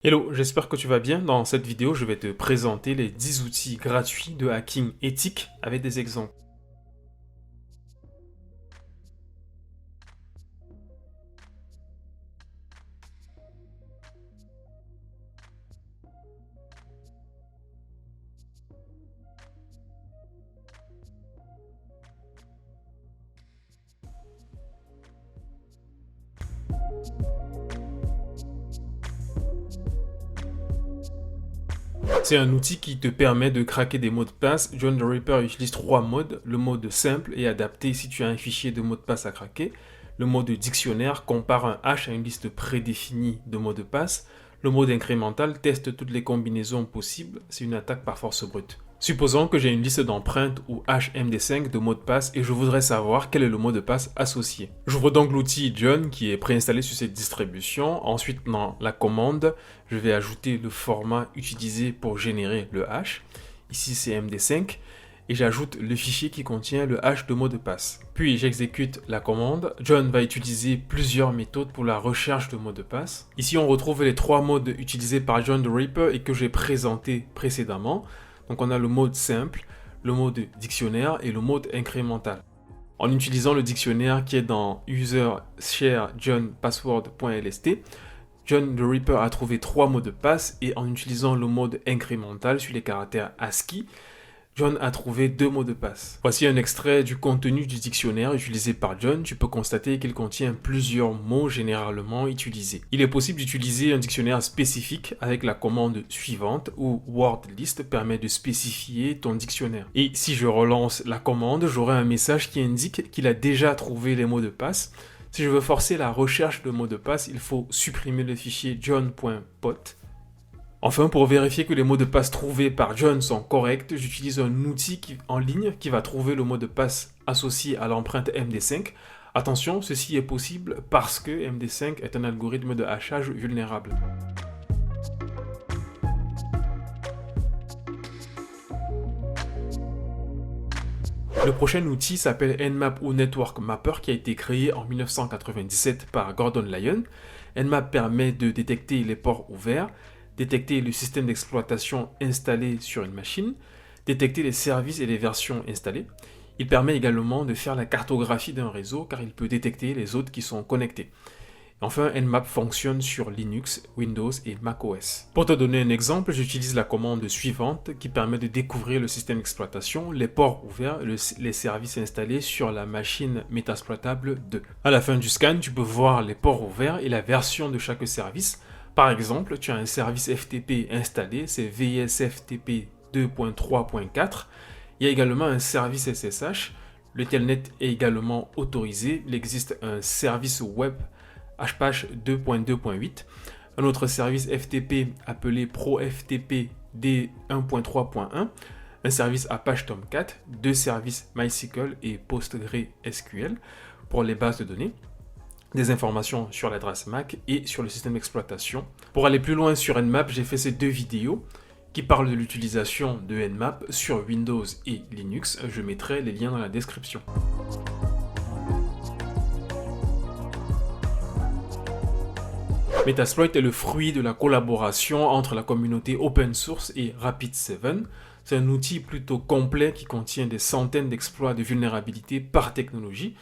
Hello, j'espère que tu vas bien. Dans cette vidéo, je vais te présenter les 10 outils gratuits de hacking éthique avec des exemples. C'est un outil qui te permet de craquer des mots de passe. John the Ripper utilise 3 modes. Le mode simple et adapté si tu as un fichier de mots de passe à craquer. Le mode dictionnaire compare un hash à une liste prédéfinie de mots de passe. Le mode incrémental teste toutes les combinaisons possibles. C'est une attaque par force brute. Supposons que j'ai une liste d'empreintes ou HMD5 de mots de passe et je voudrais savoir quel est le mot de passe associé. J'ouvre donc l'outil John qui est préinstallé sur cette distribution. Ensuite, dans la commande, je vais ajouter le format utilisé pour générer le hash. Ici, c'est MD5. Et j'ajoute le fichier qui contient le hash de mot de passe. Puis j'exécute la commande. John va utiliser plusieurs méthodes pour la recherche de mots de passe. Ici, on retrouve les 3 modes utilisés par John the Ripper et que j'ai présentés précédemment. Donc on a le mode simple, le mode dictionnaire et le mode incrémental. En utilisant le dictionnaire qui est dans user share john password.lst, John the Ripper a trouvé 3 mots de passe et en utilisant le mode incrémental sur les caractères ASCII, John a trouvé 2 mots de passe. Voici un extrait du contenu du dictionnaire utilisé par John. Tu peux constater qu'il contient plusieurs mots généralement utilisés. Il est possible d'utiliser un dictionnaire spécifique avec la commande suivante où wordlist permet de spécifier ton dictionnaire. Et si je relance la commande, j'aurai un message qui indique qu'il a déjà trouvé les mots de passe. Si je veux forcer la recherche de mots de passe, il faut supprimer le fichier john.pot. Enfin, pour vérifier que les mots de passe trouvés par John sont corrects, j'utilise un outil en ligne qui va trouver le mot de passe associé à l'empreinte MD5. Attention, ceci est possible parce que MD5 est un algorithme de hachage vulnérable. Le prochain outil s'appelle Nmap ou Network Mapper qui a été créé en 1997 par Gordon Lyon. Nmap permet de détecter les ports ouverts, détecter le système d'exploitation installé sur une machine, détecter les services et les versions installées. Il permet également de faire la cartographie d'un réseau car il peut détecter les autres qui sont connectés. Enfin, Nmap fonctionne sur Linux, Windows et macOS. Pour te donner un exemple, j'utilise la commande suivante qui permet de découvrir le système d'exploitation, les ports ouverts, les services installés sur la machine Metasploitable 2. À la fin du scan, tu peux voir les ports ouverts et la version de chaque service. Par exemple, tu as un service FTP installé, c'est VSFTP 2.3.4. Il y a également un service SSH. Le telnet est également autorisé. Il existe un service web HPACH 2.2.8, un autre service FTP appelé ProFTP D1.3.1, un service Apache Tomcat, 2 services MySQL et PostgreSQL pour les bases de données, des informations sur l'adresse MAC et sur le système d'exploitation. Pour aller plus loin sur Nmap, j'ai fait ces 2 vidéos qui parlent de l'utilisation de Nmap sur Windows et Linux. Je mettrai les liens dans la description. Metasploit est le fruit de la collaboration entre la communauté open source et Rapid7. C'est un outil plutôt complet qui contient des centaines d'exploits de vulnérabilité par technologie.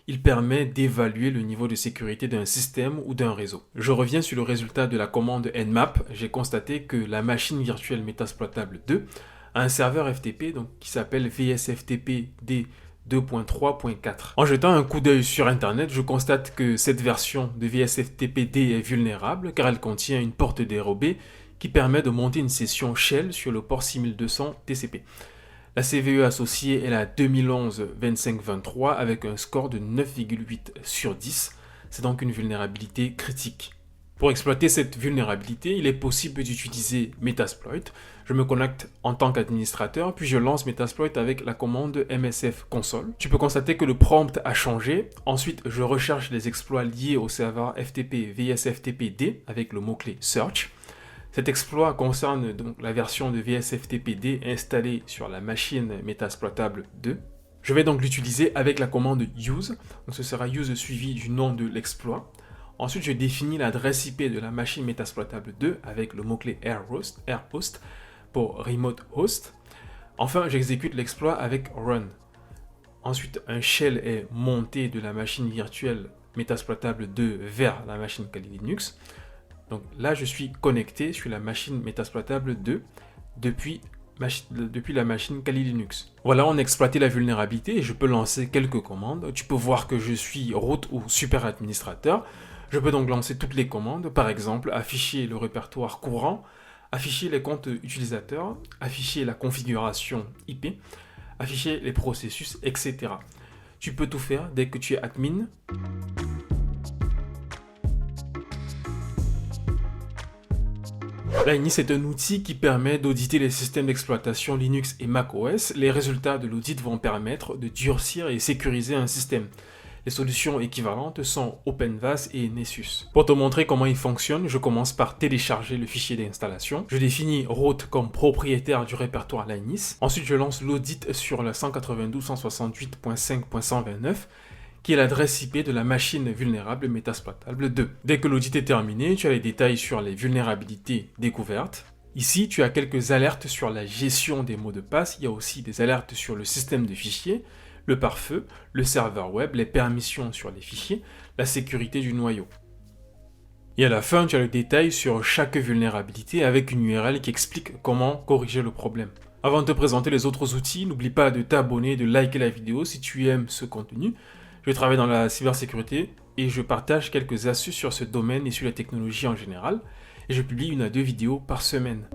Il permet d'évaluer le niveau de sécurité d'un système ou d'un réseau. Je reviens sur le résultat de la commande Nmap. J'ai constaté que la machine virtuelle Metasploitable 2 a un serveur FTP qui s'appelle VSFTPD 2.3.4. En jetant un coup d'œil sur internet, je constate que cette version de VSFTPD est vulnérable car elle contient une porte dérobée qui permet de monter une session shell sur le port 6200 TCP. La CVE associée est la 2011-25-23 avec un score de 9,8 sur 10. C'est donc une vulnérabilité critique. Pour exploiter cette vulnérabilité, il est possible d'utiliser Metasploit. Je me connecte en tant qu'administrateur, puis je lance Metasploit avec la commande msf console. Tu peux constater que le prompt a changé. Ensuite, je recherche les exploits liés au serveur FTP VSFTPD avec le mot-clé search. Cet exploit concerne donc la version de VSFTPD installée sur la machine Metasploitable 2. Je vais donc l'utiliser avec la commande use. Donc ce sera use suivi du nom de l'exploit. Ensuite, je définis l'adresse IP de la machine Metasploitable 2 avec le mot-clé airhost pour remote host. Enfin, j'exécute l'exploit avec run. Ensuite, un shell est monté de la machine virtuelle Metasploitable 2 vers la machine Kali Linux. Donc là, je suis connecté sur la machine Metasploitable 2 depuis la machine Kali Linux. Voilà, on a exploité la vulnérabilité et je peux lancer quelques commandes. Tu peux voir que je suis root ou super administrateur. Je peux donc lancer toutes les commandes, par exemple afficher le répertoire courant, afficher les comptes utilisateurs, afficher la configuration IP, afficher les processus, etc. Tu peux tout faire dès que tu es admin. Linus est un outil qui permet d'auditer les systèmes d'exploitation Linux et macOS. Les résultats de l'audit vont permettre de durcir et sécuriser un système. Les solutions équivalentes sont OpenVAS et Nessus. Pour te montrer comment il fonctionne, je commence par télécharger le fichier d'installation. Je définis root comme propriétaire du répertoire Linus. Ensuite, je lance l'audit sur la 192.168.5.129 qui est l'adresse IP de la machine vulnérable Metasploitable 2. Dès que l'audit est terminé, tu as les détails sur les vulnérabilités découvertes. Ici, tu as quelques alertes sur la gestion des mots de passe. Il y a aussi des alertes sur le système de fichiers, le pare-feu, le serveur web, les permissions sur les fichiers, la sécurité du noyau. Et à la fin, tu as le détail sur chaque vulnérabilité avec une URL qui explique comment corriger le problème. Avant de te présenter les autres outils, n'oublie pas de t'abonner, de liker la vidéo si tu aimes ce contenu. Je travaille dans la cybersécurité et je partage quelques astuces sur ce domaine et sur la technologie en général. Et je publie 1 à 2 vidéos par semaine.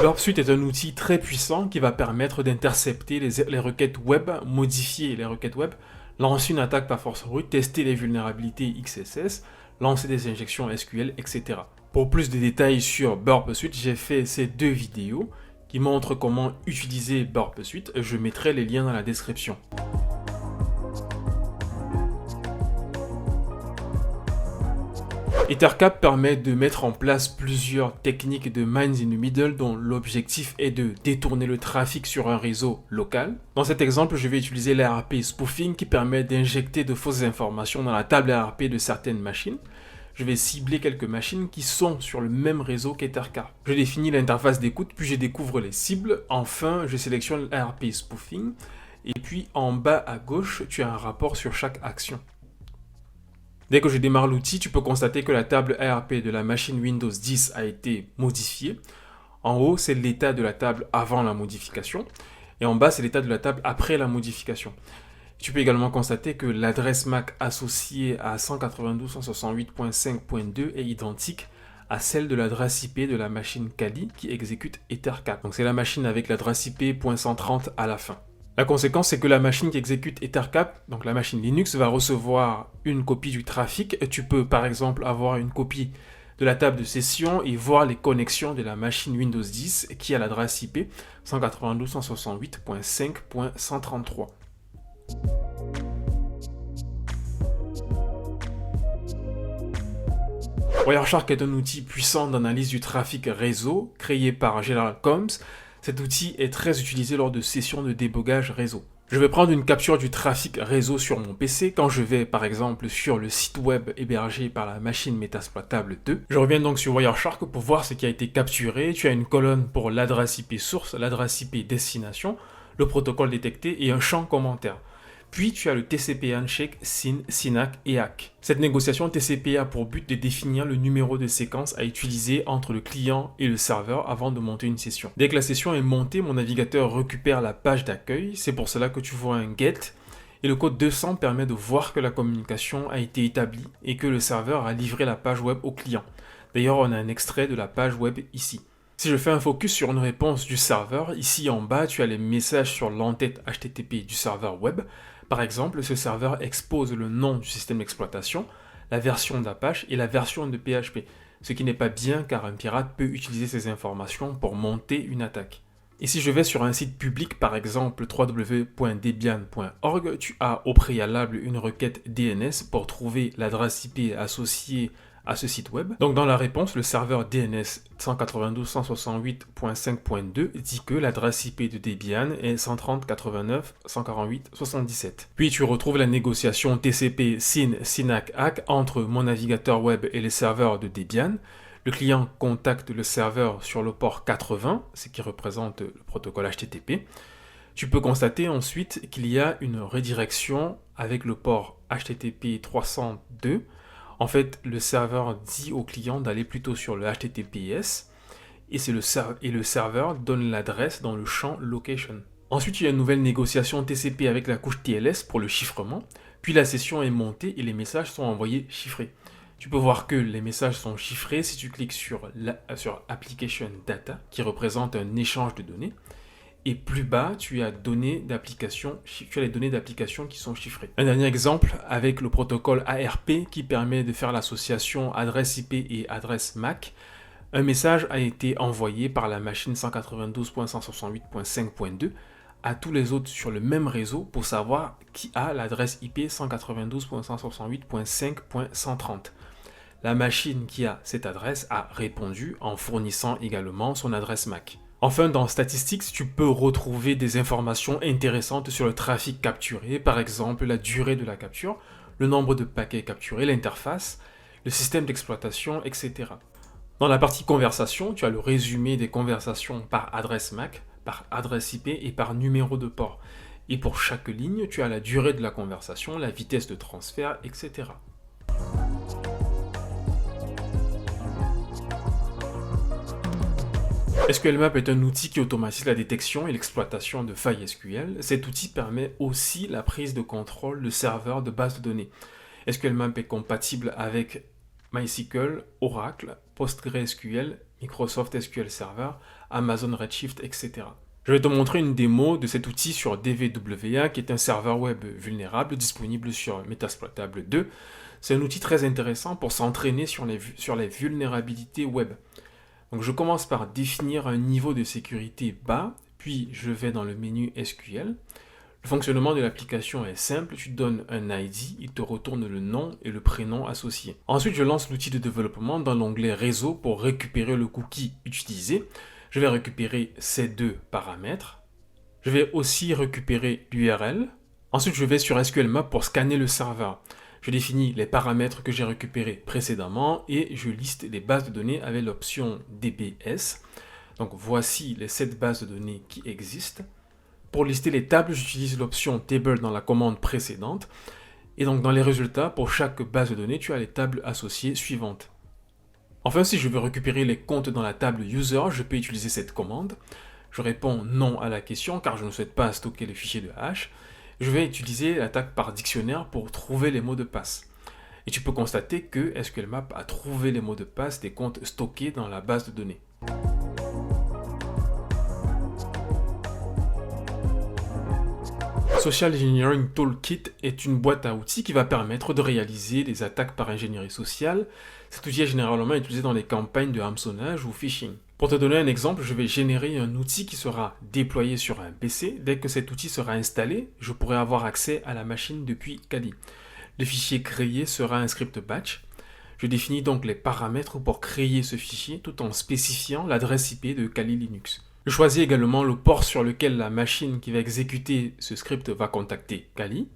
Burp Suite est un outil très puissant qui va permettre d'intercepter les requêtes web, modifier les requêtes web, lancer une attaque par force brute, tester les vulnérabilités XSS, lancer des injections SQL, etc. Pour plus de détails sur Burp Suite, j'ai fait ces 2 vidéos qui montrent comment utiliser Burp Suite. Je mettrai les liens dans la description. Ethercap permet de mettre en place plusieurs techniques de mines in the middle dont l'objectif est de détourner le trafic sur un réseau local. Dans cet exemple, je vais utiliser l'ARP spoofing qui permet d'injecter de fausses informations dans la table ARP de certaines machines. Je vais cibler quelques machines qui sont sur le même réseau qu'Ethercap. Je définis l'interface d'écoute, puis je découvre les cibles. Enfin, je sélectionne l'ARP spoofing. Et puis en bas à gauche, tu as un rapport sur chaque action. Dès que je démarre l'outil, tu peux constater que la table ARP de la machine Windows 10 a été modifiée. En haut, c'est l'état de la table avant la modification. Et en bas, c'est l'état de la table après la modification. Tu peux également constater que l'adresse MAC associée à 192.168.5.2 est identique à celle de l'adresse IP de la machine Kali qui exécute Ethercap. Donc c'est la machine avec l'adresse IP .130 à la fin. La conséquence, c'est que la machine qui exécute Ethercap, donc la machine Linux, va recevoir une copie du trafic. Tu peux par exemple avoir une copie de la table de session et voir les connexions de la machine Windows 10 qui a l'adresse IP 192.168.5.133. Wireshark est un outil puissant d'analyse du trafic réseau créé par General Combs. Cet outil est très utilisé lors de sessions de débogage réseau. Je vais prendre une capture du trafic réseau sur mon PC quand je vais par exemple sur le site web hébergé par la machine Metasploitable 2. Je reviens donc sur Wireshark pour voir ce qui a été capturé. Tu as une colonne pour l'adresse IP source, l'adresse IP destination, le protocole détecté et un champ commentaire. Puis tu as le TCP handshake, SYN, SYNAC et ACK. Cette négociation TCP a pour but de définir le numéro de séquence à utiliser entre le client et le serveur avant de monter une session. Dès que la session est montée, mon navigateur récupère la page d'accueil. C'est pour cela que tu vois un GET. Et le code 200 permet de voir que la communication a été établie et que le serveur a livré la page web au client. D'ailleurs, on a un extrait de la page web ici. Si je fais un focus sur une réponse du serveur, ici en bas, tu as les messages sur l'entête HTTP du serveur web. Par exemple, ce serveur expose le nom du système d'exploitation, la version d'Apache et la version de PHP, ce qui n'est pas bien car un pirate peut utiliser ces informations pour monter une attaque. Et si je vais sur un site public, par exemple www.debian.org, tu as au préalable une requête DNS pour trouver l'adresse IP associée à ce site web. Donc dans la réponse, le serveur DNS 192.168.5.2 dit que l'adresse IP de Debian est 130.89.148.77. Puis tu retrouves la négociation TCP SYN ACK entre mon navigateur web et les serveurs de Debian. Le client contacte le serveur sur le port 80, ce qui représente le protocole HTTP. Tu peux constater ensuite qu'il y a une redirection avec le port HTTP 302. En fait, le serveur dit au client d'aller plutôt sur le HTTPS et le serveur donne l'adresse dans le champ location. Ensuite, il y a une nouvelle négociation TCP avec la couche TLS pour le chiffrement. Puis la session est montée et les messages sont envoyés chiffrés. Tu peux voir que les messages sont chiffrés si tu cliques sur Application Data, qui représente un échange de données. Et plus bas, tu as les données d'application qui sont chiffrées. Un dernier exemple avec le protocole ARP qui permet de faire l'association adresse IP et adresse MAC. Un message a été envoyé par la machine 192.168.5.2 à tous les autres sur le même réseau pour savoir qui a l'adresse IP 192.168.5.130. La machine qui a cette adresse a répondu en fournissant également son adresse MAC. Enfin, dans Statistics, tu peux retrouver des informations intéressantes sur le trafic capturé, par exemple la durée de la capture, le nombre de paquets capturés, l'interface, le système d'exploitation, etc. Dans la partie conversation, tu as le résumé des conversations par adresse MAC, par adresse IP et par numéro de port. Et pour chaque ligne, tu as la durée de la conversation, la vitesse de transfert, etc. SQLmap est un outil qui automatise la détection et l'exploitation de failles SQL. Cet outil permet aussi la prise de contrôle de serveurs de base de données. SQLmap est compatible avec MySQL, Oracle, PostgreSQL, Microsoft SQL Server, Amazon Redshift, etc. Je vais te montrer une démo de cet outil sur DVWA qui est un serveur web vulnérable disponible sur Metasploitable 2. C'est un outil très intéressant pour s'entraîner sur les vulnérabilités web. Donc je commence par définir un niveau de sécurité bas, puis je vais dans le menu SQL. Le fonctionnement de l'application est simple, tu donnes un ID, il te retourne le nom et le prénom associés. Ensuite, je lance l'outil de développement dans l'onglet réseau pour récupérer le cookie utilisé. Je vais récupérer ces deux paramètres. Je vais aussi récupérer l'URL. Ensuite, je vais sur SQLmap pour scanner le serveur. Je définis les paramètres que j'ai récupérés précédemment et je liste les bases de données avec l'option DBS. Donc voici les 7 bases de données qui existent. Pour lister les tables, j'utilise l'option Table dans la commande précédente. Et donc dans les résultats, pour chaque base de données, tu as les tables associées suivantes. Enfin, si je veux récupérer les comptes dans la table User, je peux utiliser cette commande. Je réponds non à la question car je ne souhaite pas stocker les fichiers de hash. Je vais utiliser l'attaque par dictionnaire pour trouver les mots de passe. Et tu peux constater que SQLmap a trouvé les mots de passe des comptes stockés dans la base de données. Social Engineering Toolkit est une boîte à outils qui va permettre de réaliser des attaques par ingénierie sociale. Cet outil est généralement utilisé dans les campagnes de hameçonnage ou phishing. Pour te donner un exemple, je vais générer un outil qui sera déployé sur un PC. Dès que cet outil sera installé, je pourrai avoir accès à la machine depuis Kali. Le fichier créé sera un script batch. Je définis donc les paramètres pour créer ce fichier tout en spécifiant l'adresse IP de Kali Linux. Je choisis également le port sur lequel la machine qui va exécuter ce script va contacter Kali.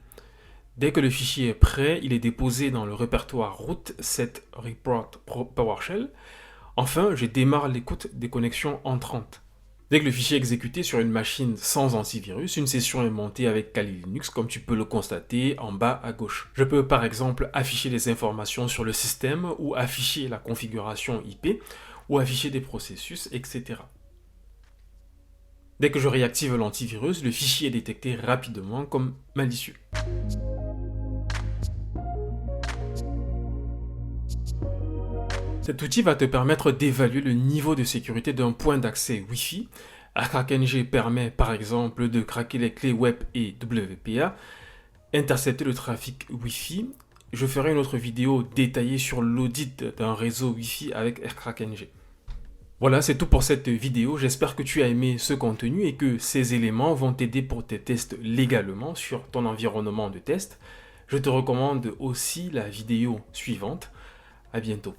Dès que le fichier est prêt, il est déposé dans le répertoire root set report PowerShell. Enfin, je démarre l'écoute des connexions entrantes. Dès que le fichier est exécuté sur une machine sans antivirus, une session est montée avec Kali Linux, comme tu peux le constater en bas à gauche. Je peux par exemple afficher des informations sur le système ou afficher la configuration IP ou afficher des processus, etc. Dès que je réactive l'antivirus, le fichier est détecté rapidement comme malicieux. Cet outil va te permettre d'évaluer le niveau de sécurité d'un point d'accès Wi-Fi. HackRackNG permet par exemple de craquer les clés web et WPA, intercepter le trafic Wi-Fi. Je ferai une autre vidéo détaillée sur l'audit d'un réseau Wi-Fi avec HackRackNG. Voilà, c'est tout pour cette vidéo. J'espère que tu as aimé ce contenu et que ces éléments vont t'aider pour tes tests légalement sur ton environnement de test. Je te recommande aussi la vidéo suivante À bientôt.